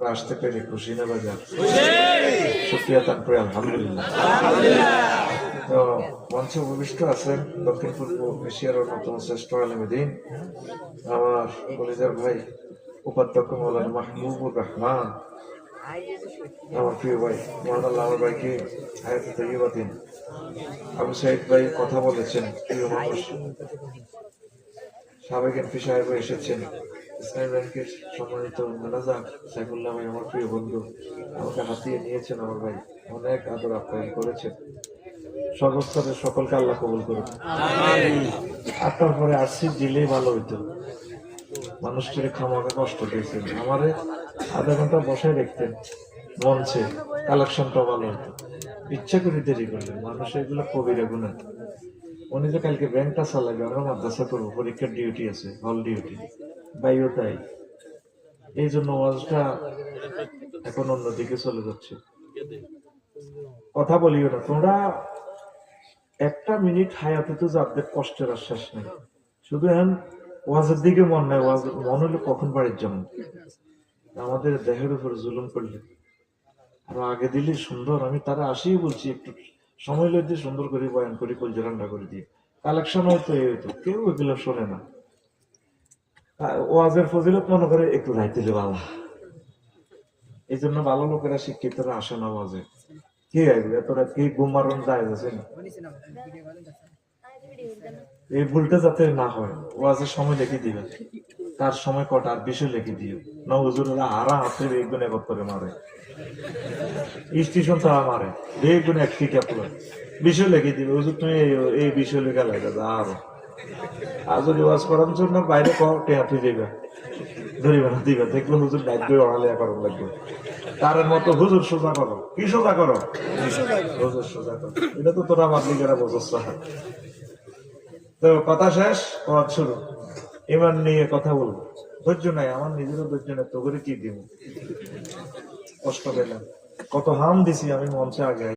আসতে পেরে খুশি না বাজার শুকরিয়া তারপরে আলহামদুলিল্লাহ। তো মঞ্চে উপবিষ্ট আছেন দক্ষিণ পূর্ব এশিয়ার অন্যতম শ্রেষ্ঠ আলেমদ্দিন আমার কলিজার ভাই উপাধ্যক্ষ মৌলানা মাহবুবুর রহমান, আমার প্রিয় ভাই মহান আল্লাহ আমার ভাইকে হায়াতে তাইয়্যিবা দিন। আবু সাইদ ভাই কথা বলেছেন, প্রিয় মানুষ সাবেক এমপি সাহেব এসেছেন, ইসলামী ব্যাংকের সম্মানিত ম্যানেজার সাইফুল্লাহ ভাই আমার প্রিয় বন্ধু আমাকে হাতিয়ে নিয়েছেন, আমার ভাই অনেক আদর আপ্যায়ন করেছেন। সর্বস্তরের সকলকে আল্লাহ কবুল করুন। আর তারপরে আসছি দিলেই ভালো হইতো, মানুষটির খামাকে কষ্ট দিয়েছেন, আমারে আধা ঘন্টা বসায় রাখতেন মঞ্চে, কালেকশনটা ভালো হতো। ইচ্ছা করে দেরি করলেন, মানুষ এগুলো কবিরা গুণা। উনি তো কালকে ব্যাংকটা চালাবে, আমরা মাদ্রাসা করবো, পরীক্ষার ডিউটি আছে, হল ডিউটি, বাইও তাই। এই জন্য ওয়াজটা এখন অন্যদিকে চলে যাচ্ছে। কথা বলিও না তোমরা, একটা মিনিট হায়াতে তো যাদের কষ্টের আশ্বাস নেই, শুধু এখন ওয়াজের দিকে মন নাই, ওয়াজ মন হলে কখন বাড়ির জন্য আমাদের দেহের উপর জুলুম করলে আরো আগে দিলে সুন্দর। আমি তারা আসিই বলছি একটু সময় লইতে সুন্দর করে বয়ান করি, কলজা রান্না করে দিয়ে কালেকশন হয়তো এই হইতো, কেউ এগুলো শোনে না। ওয়াজের ফজিলত মনে করে একটু রাইতেলে ভালো, এই জন্য ভালো লোকেরা শিক্ষিতরা আসে না ওয়াজে। কে আসবে এতটা, কে ঘুমারণ যায় আছে না, এই ভুলটা যাতে না হয় ওয়াজের সময় লিখে দিবে, তার সময় কটা আর বিষয় লিখে দিও না। হুজুরেরা হারা হাতে বেগুন এক করে মারে, স্টেশন তারা মারে বেগুন এক টিকা পুরো বিষয় লিখে দিবে, হুজুর তুমি এই বিষয় লেখা লাগে আরো। আর যদি ওয়াজ করার জন্য বাইরে টেহাতে যাবে ধরিবে না দিবে, দেখলো হুজুর ডাইট করে অড়ালিয়া করার লাগবে, তার মতো হুজুর সোজা করো। কি সোজা করো? হুজুর সোজা করো। এটা তো তোরা মাতলিকেরা বোঝাচ্ছ। তো কথা শেষ, পথ শুরু। ইমান নিয়ে কথা বলবো, ধৈর্য নাই আমার, নিজেরও ধৈর্য নাই, তো করে কি দিব, কষ্ট পেলাম, কত হাম দিছি আমি মঞ্চে আগে।